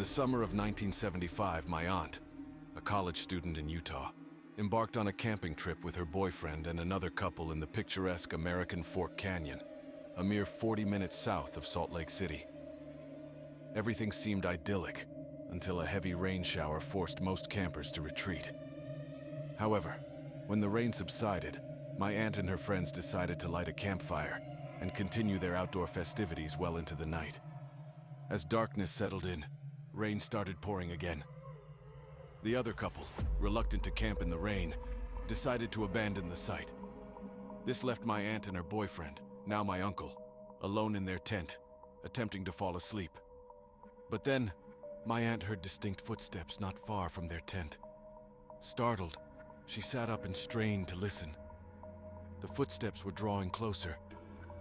the summer of 1975, my aunt, a college student in Utah, embarked on a camping trip with her boyfriend and another couple in the picturesque American Fork Canyon, a mere 40 minutes south of Salt Lake City. Everything seemed idyllic until a heavy rain shower forced most campers to retreat. However, when the rain subsided, my aunt and her friends decided to light a campfire and continue their outdoor festivities well into the night. As darkness settled in, rain started pouring again. The other couple, reluctant to camp in the rain, decided to abandon the site. This left my aunt and her boyfriend, now my uncle, alone in their tent, attempting to fall asleep. But then, my aunt heard distinct footsteps not far from their tent. Startled, she sat up and strained to listen. The footsteps were drawing closer,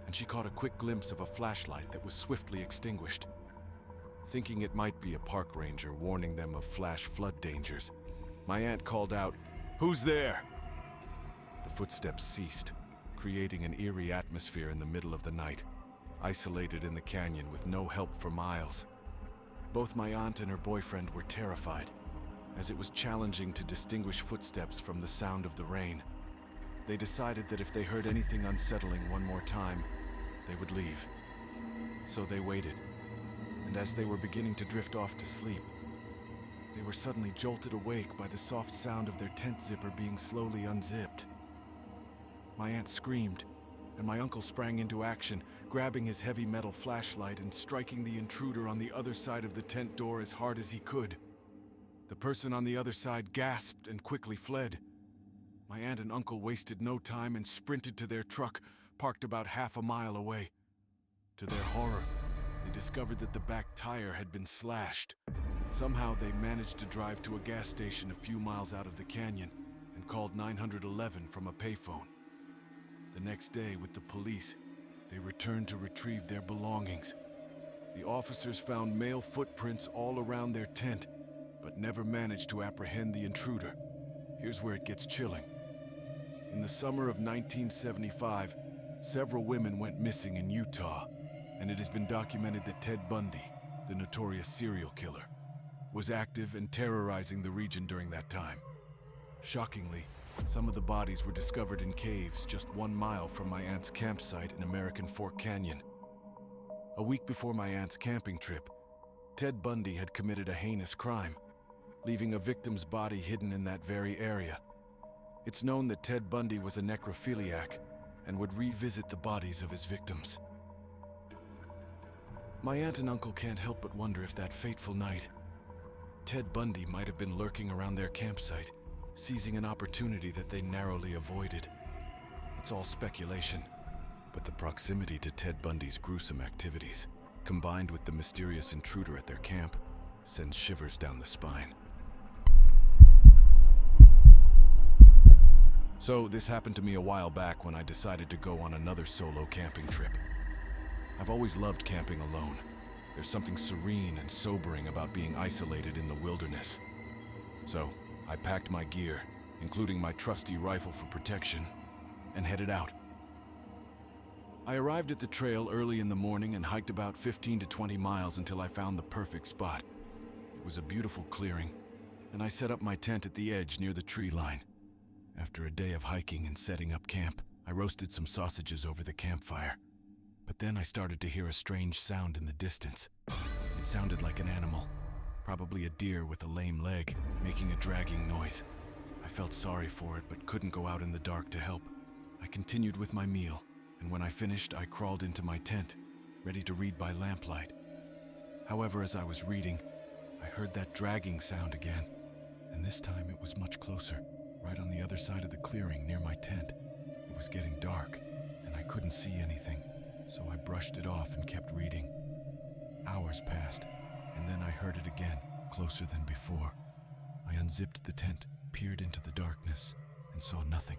and she caught a quick glimpse of a flashlight that was swiftly extinguished. Thinking it might be a park ranger warning them of flash flood dangers, my aunt called out, "Who's there?" The footsteps ceased, creating an eerie atmosphere in the middle of the night, isolated in the canyon with no help for miles. Both my aunt and her boyfriend were terrified, as it was challenging to distinguish footsteps from the sound of the rain. They decided that if they heard anything unsettling one more time, they would leave. So they waited, and as they were beginning to drift off to sleep, they were suddenly jolted awake by the soft sound of their tent zipper being slowly unzipped. My aunt screamed, and my uncle sprang into action, grabbing his heavy metal flashlight and striking the intruder on the other side of the tent door as hard as he could. The person on the other side gasped and quickly fled. My aunt and uncle wasted no time and sprinted to their truck, parked about half a mile away. To their horror, they discovered that the back tire had been slashed. Somehow they managed to drive to a gas station a few miles out of the canyon and called 911 from a payphone. The next day, with the police, they returned to retrieve their belongings. The officers found male footprints all around their tent, but never managed to apprehend the intruder. Here's where it gets chilling. In the summer of 1975, several women went missing in Utah, and it has been documented that Ted Bundy, the notorious serial killer, was active and terrorizing the region during that time. Shockingly, some of the bodies were discovered in caves just 1 mile from my aunt's campsite in American Fork Canyon. A week before my aunt's camping trip, Ted Bundy had committed a heinous crime, leaving a victim's body hidden in that very area. It's known that Ted Bundy was a necrophiliac and would revisit the bodies of his victims. My aunt and uncle can't help but wonder if that fateful night, Ted Bundy might have been lurking around their campsite, seizing an opportunity that they narrowly avoided. It's all speculation, but the proximity to Ted Bundy's gruesome activities, combined with the mysterious intruder at their camp, sends shivers down the spine. So this happened to me a while back when I decided to go on another solo camping trip. I've always loved camping alone. There's something serene and sobering about being isolated in the wilderness. So I packed my gear, including my trusty rifle for protection, and headed out. I arrived at the trail early in the morning and hiked about 15 to 20 miles until I found the perfect spot. It was a beautiful clearing, and I set up my tent at the edge near the tree line. After a day of hiking and setting up camp, I roasted some sausages over the campfire. But then I started to hear a strange sound in the distance. It sounded like an animal, probably a deer with a lame leg, making a dragging noise. I felt sorry for it, but couldn't go out in the dark to help. I continued with my meal, and when I finished, I crawled into my tent, ready to read by lamplight. However, as I was reading, I heard that dragging sound again, and this time it was much closer, right on the other side of the clearing near my tent. It was getting dark, and I couldn't see anything, so I brushed it off and kept reading. Hours passed, and then I heard it again, closer than before. I unzipped the tent, peered into the darkness, and saw nothing.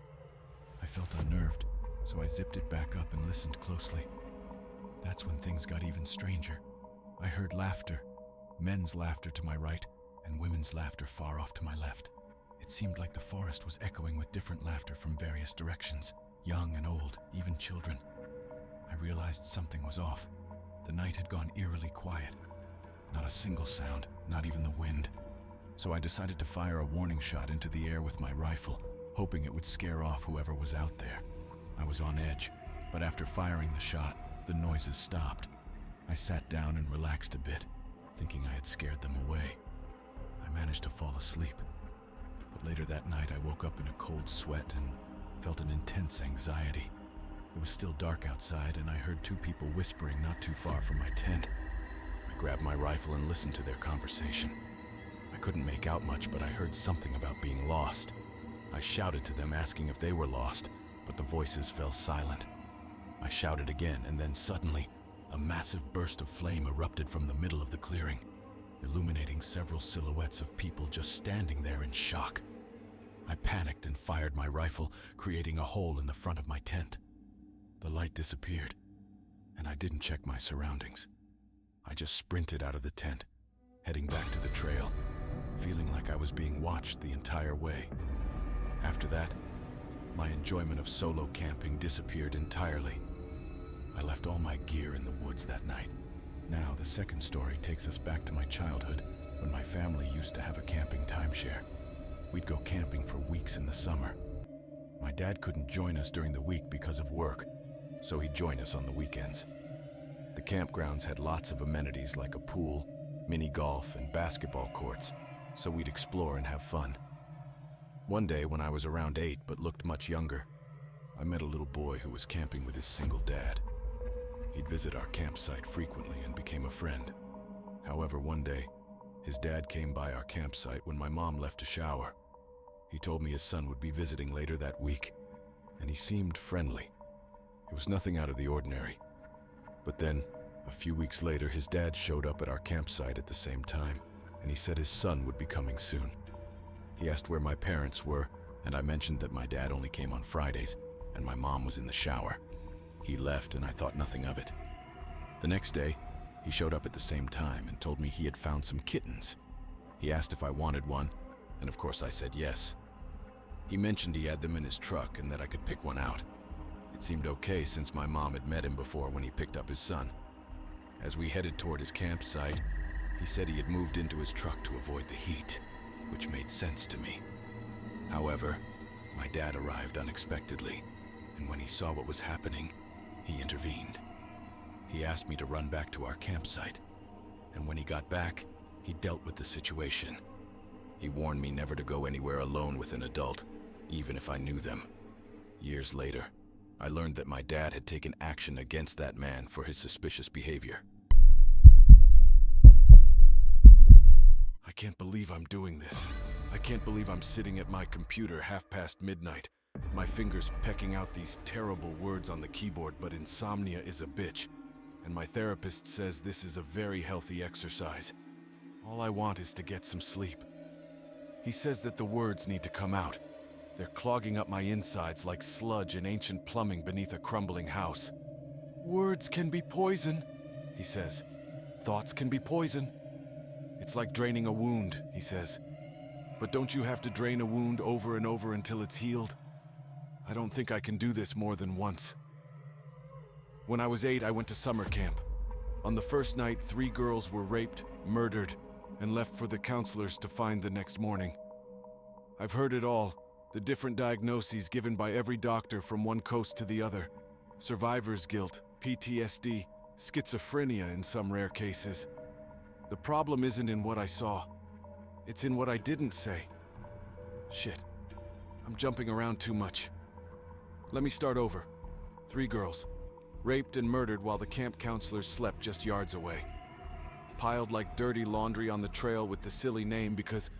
I felt unnerved, so I zipped it back up and listened closely. That's when things got even stranger. I heard laughter, men's laughter to my right, and women's laughter far off to my left. It seemed like the forest was echoing with different laughter from various directions, young and old, even children. I realized something was off. The night had gone eerily quiet. Not a single sound, not even the wind. So I decided to fire a warning shot into the air with my rifle, hoping it would scare off whoever was out there. I was on edge, but after firing the shot, the noises stopped. I sat down and relaxed a bit, thinking I had scared them away. I managed to fall asleep, but later that night I woke up in a cold sweat and felt an intense anxiety. It was still dark outside, and I heard two people whispering not too far from my tent. I grabbed my rifle and listened to their conversation. I couldn't make out much, but I heard something about being lost. I shouted to them, asking if they were lost, but the voices fell silent. I shouted again, and then suddenly, a massive burst of flame erupted from the middle of the clearing, illuminating several silhouettes of people just standing there in shock. I panicked and fired my rifle, creating a hole in the front of my tent. The light disappeared, and I didn't check my surroundings. I just sprinted out of the tent, heading back to the trail, feeling like I was being watched the entire way. After that, my enjoyment of solo camping disappeared entirely. I left all my gear in the woods that night. Now, the second story takes us back to my childhood, when my family used to have a camping timeshare. We'd go camping for weeks in the summer. My dad couldn't join us during the week because of work, so he'd join us on the weekends. The campgrounds had lots of amenities like a pool, mini golf, and basketball courts, so we'd explore and have fun. One day, when I was around 8 but looked much younger, I met a little boy who was camping with his single dad. He'd visit our campsite frequently and became a friend. However, one day, his dad came by our campsite when my mom left to shower. He told me his son would be visiting later that week, and he seemed friendly. It was nothing out of the ordinary. But then, a few weeks later, his dad showed up at our campsite at the same time, and he said his son would be coming soon. He asked where my parents were, and I mentioned that my dad only came on Fridays, and my mom was in the shower. He left, and I thought nothing of it. The next day, he showed up at the same time and told me he had found some kittens. He asked if I wanted one, and of course I said yes. He mentioned he had them in his truck and that I could pick one out. It seemed okay since my mom had met him before when he picked up his son. As we headed toward his campsite, he said he had moved into his truck to avoid the heat, which made sense to me. However, my dad arrived unexpectedly, and when he saw what was happening, he intervened. He asked me to run back to our campsite, and when he got back, he dealt with the situation. He warned me never to go anywhere alone with an adult, even if I knew them. Years later, I learned that my dad had taken action against that man for his suspicious behavior. I can't believe I'm doing this. I can't believe I'm sitting at my computer midnight, my fingers pecking out these terrible words on the keyboard, but insomnia is a bitch, and my therapist says this is a very healthy exercise. All I want is to get some sleep. He says that the words need to come out. They're clogging up my insides like sludge in ancient plumbing beneath a crumbling house. Words can be poison, he says. Thoughts can be poison. It's like draining a wound, he says. But don't you have to drain a wound over and over until it's healed? I don't think I can do this more than once. When I was 8, I went to summer camp. On the first night, 3 girls were raped, murdered, and left for the counselors to find the next morning. I've heard it all, the different diagnoses given by every doctor from one coast to the other. Survivor's guilt, PTSD, schizophrenia in some rare cases. The problem isn't in what I saw. It's in what I didn't say. Shit. I'm jumping around too much. Let me start over. 3 girls. Raped and murdered while the camp counselors slept just yards away. Piled like dirty laundry on the trail with the silly name because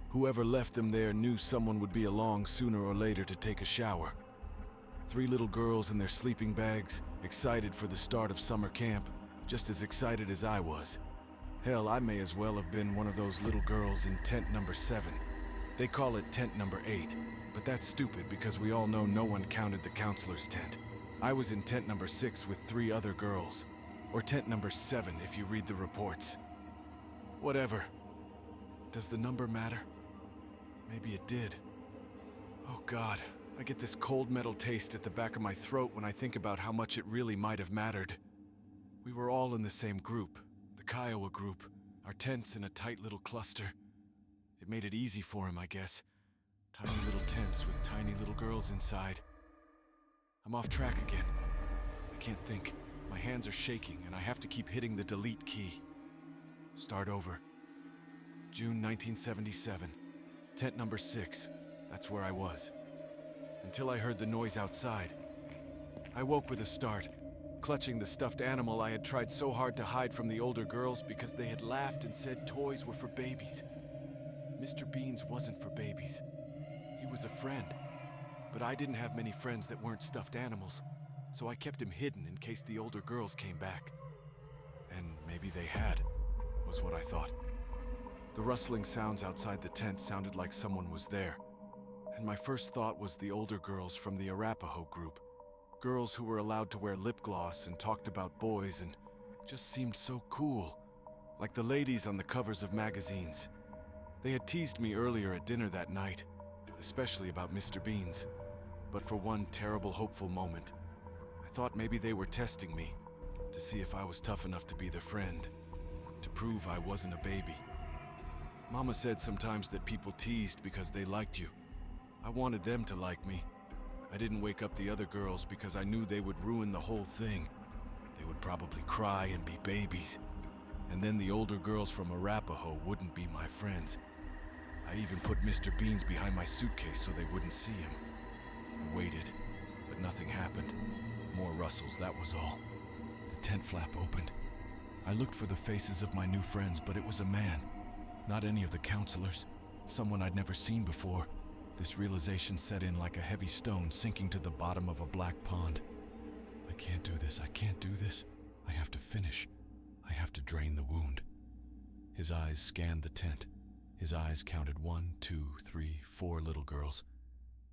whoever left them there knew someone would be along sooner or later to take a shower. 3 little girls in their sleeping bags, excited for the start of summer camp, just as excited as I was. Hell, I may as well have been one of those little girls in tent number 7. They call it tent number 8, but that's stupid because we all know no one counted the counselor's tent. I was in tent number 6 with 3 other girls, or tent number 7 if you read the reports. Whatever. Does the number matter? Maybe it did. Oh God, I get this cold metal taste at the back of my throat when I think about how much it really might have mattered. We were all in the same group, the Kiowa group, Our tents in a tight little cluster. It made it easy for him, I guess. Tiny little tents with tiny little girls inside. I'm off track again. I can't think. My hands are shaking and I have to keep hitting the delete key. Start over. June 1977. Tent number 6. That's where I was. Until I heard the noise outside. I woke with a start, clutching the stuffed animal I had tried so hard to hide from the older girls because they had laughed and said toys were for babies. Mr. Beans wasn't for babies. He was a friend. But I didn't have many friends that weren't stuffed animals, so I kept him hidden in case the older girls came back. And maybe they had, was what I thought. The rustling sounds outside the tent sounded like someone was there. And my first thought was the older girls from the Arapaho group. Girls who were allowed to wear lip gloss and talked about boys and just seemed so cool. Like the ladies on the covers of magazines. They had teased me earlier at dinner that night, especially about Mr. Beans. But for one terrible, hopeful moment, I thought maybe they were testing me to see if I was tough enough to be their friend, to prove I wasn't a baby. Mama said sometimes that people teased because they liked you. I wanted them to like me. I didn't wake up the other girls because I knew they would ruin the whole thing. They would probably cry and be babies. And then the older girls from Arapaho wouldn't be my friends. I even put Mr. Beans behind my suitcase so they wouldn't see him. I waited, but nothing happened. More rustles, that was all. The tent flap opened. I looked for the faces of my new friends, but it was a man. Not any of the counselors. Someone I'd never seen before. This realization set in like a heavy stone sinking to the bottom of a black pond. I can't do this, I can't do this. I have to finish. I have to drain the wound. His eyes scanned the tent. His eyes counted 1, 2, 3, 4 little girls.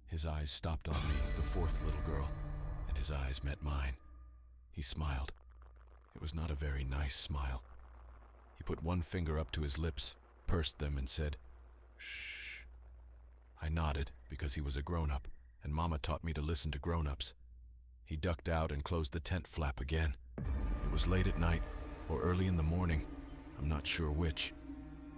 His eyes stopped on me, the 4th little girl, and his eyes met mine. He smiled. It was not a very nice smile. He put one finger up to his lips, pursed them, and said, "Shh." I nodded because he was a grown-up, and Mama taught me to listen to grown-ups. He ducked out and closed the tent flap again. It was late at night, or early in the morning, I'm not sure which.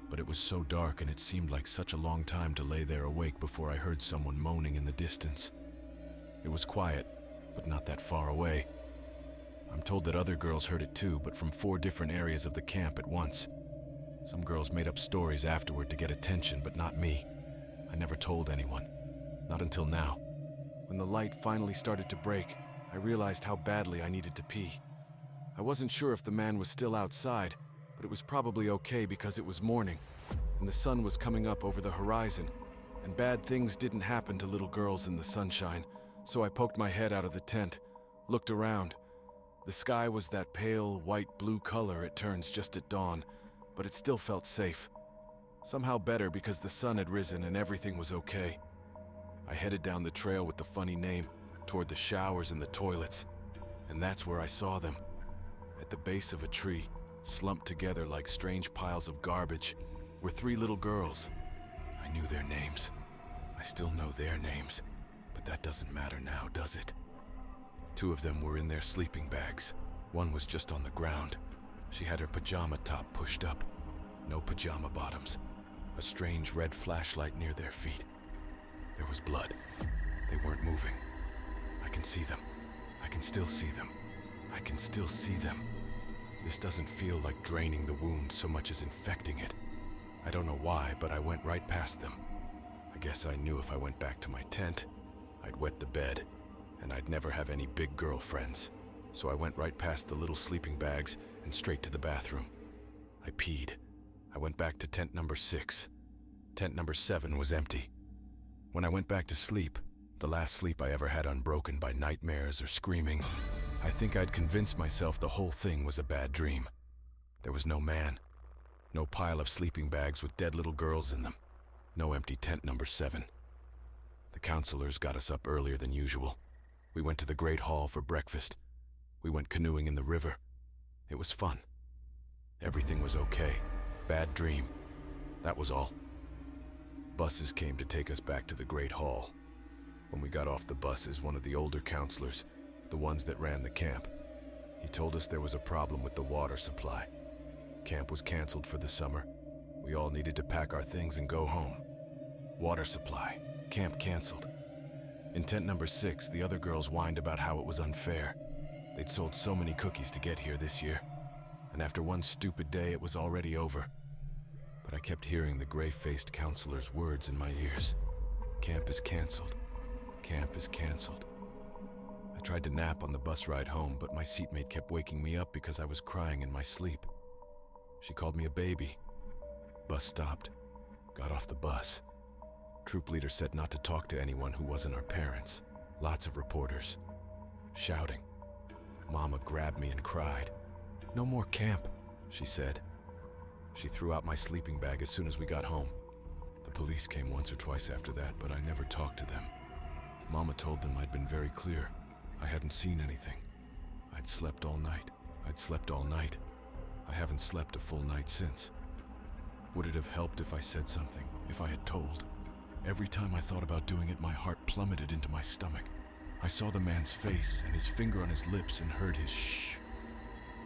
But it was so dark and it seemed like such a long time to lay there awake before I heard someone moaning in the distance. It was quiet, but not that far away. I'm told that other girls heard it too, but from 4 different areas of the camp at once. Some girls made up stories afterward to get attention, but not me. I never told anyone. Not until now. When the light finally started to break, I realized how badly I needed to pee. I wasn't sure if the man was still outside, but it was probably okay because it was morning, and the sun was coming up over the horizon, and bad things didn't happen to little girls in the sunshine, so I poked my head out of the tent, looked around. The sky was that pale, white-blue color it turns just at dawn, but it still felt safe. Somehow better because the sun had risen and everything was okay. I headed down the trail with the funny name, toward the showers and the toilets, and that's where I saw them. At the base of a tree, slumped together like strange piles of garbage, were 3 little girls. I knew their names. I still know their names, but that doesn't matter now, does it? 2 of them were in their sleeping bags. One was just on the ground. She had her pajama top pushed up. No pajama bottoms. A strange red flashlight near their feet. There was blood. They weren't moving. I can see them. I can still see them. I can still see them. This doesn't feel like draining the wound so much as infecting it. I don't know why, but I went right past them. I guess I knew if I went back to my tent, I'd wet the bed, and I'd never have any big girlfriends. So I went right past the little sleeping bags and straight to the bathroom. I peed. I went back to tent number 6. Tent number 7 was empty. When I went back to sleep, the last sleep I ever had unbroken by nightmares or screaming, I think I'd convinced myself the whole thing was a bad dream. There was no man, no pile of sleeping bags with dead little girls in them, no empty tent number 7. The counselors got us up earlier than usual. We went to the Great Hall for breakfast. We went canoeing in the river. It was fun. Everything was okay. Bad dream. That was all. Buses came to take us back to the Great Hall. When we got off the buses, one of the older counselors, the ones that ran the camp, he told us there was a problem with the water supply. Camp was canceled for the summer. We all needed to pack our things and go home. Water supply. Camp canceled. In tent number 6, the other girls whined about how it was unfair. They'd sold so many cookies to get here this year, and after one stupid day, it was already over. But I kept hearing the gray-faced counselor's words in my ears. Camp is canceled. Camp is canceled. I tried to nap on the bus ride home, but my seatmate kept waking me up because I was crying in my sleep. She called me a baby. Bus stopped. Got off the bus. Troop leader said not to talk to anyone who wasn't our parents. Lots of reporters. Shouting. Mama grabbed me and cried. "No more camp," she said. She threw out my sleeping bag as soon as we got home. The police came once or twice after that, but I never talked to them. Mama told them I'd been very clear. I hadn't seen anything. I'd slept all night. I'd slept all night. I haven't slept a full night since. Would it have helped if I said something, if I had told? Every time I thought about doing it, my heart plummeted into my stomach. I saw the man's face and his finger on his lips and heard his shh.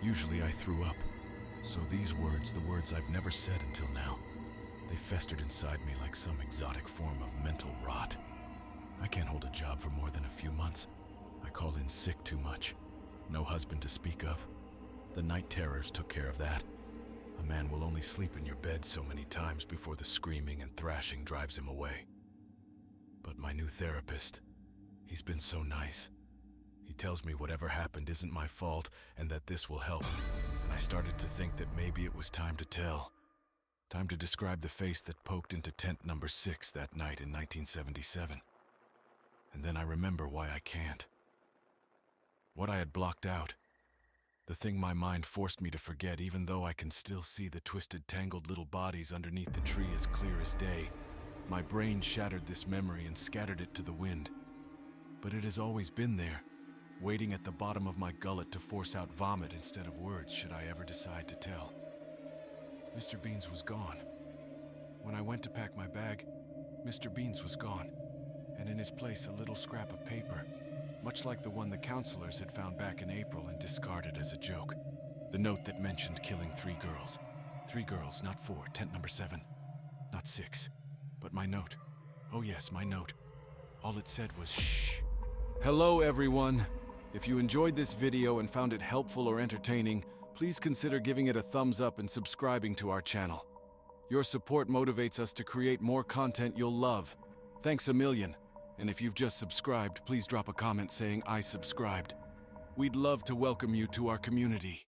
Usually I threw up. So these words, the words I've never said until now, they festered inside me like some exotic form of mental rot. I can't hold a job for more than a few months. I call in sick too much. No husband to speak of. The night terrors took care of that. A man will only sleep in your bed so many times before the screaming and thrashing drives him away. But my new therapist, he's been so nice. He tells me whatever happened isn't my fault and that this will help. And I started to think that maybe it was time to tell. Time to describe the face that poked into tent number 6 that night in 1977. And then I remember why I can't. What I had blocked out. The thing my mind forced me to forget, even though I can still see the twisted, tangled little bodies underneath the tree as clear as day. My brain shattered this memory and scattered it to the wind. But it has always been there, waiting at the bottom of my gullet to force out vomit instead of words should I ever decide to tell. Mr. Beans was gone. When I went to pack my bag, Mr. Beans was gone, and in his place a little scrap of paper, much like the one the counselors had found back in April and discarded as a joke. The note that mentioned killing 3 girls. 3 girls, not 4, tent number 7. Not 6. But my note. Oh yes, my note. All it said was shh. Hello everyone. If you enjoyed this video and found it helpful or entertaining, please consider giving it a thumbs up and subscribing to our channel. Your support motivates us to create more content you'll love. Thanks a million. And if you've just subscribed, please drop a comment saying I subscribed. We'd love to welcome you to our community.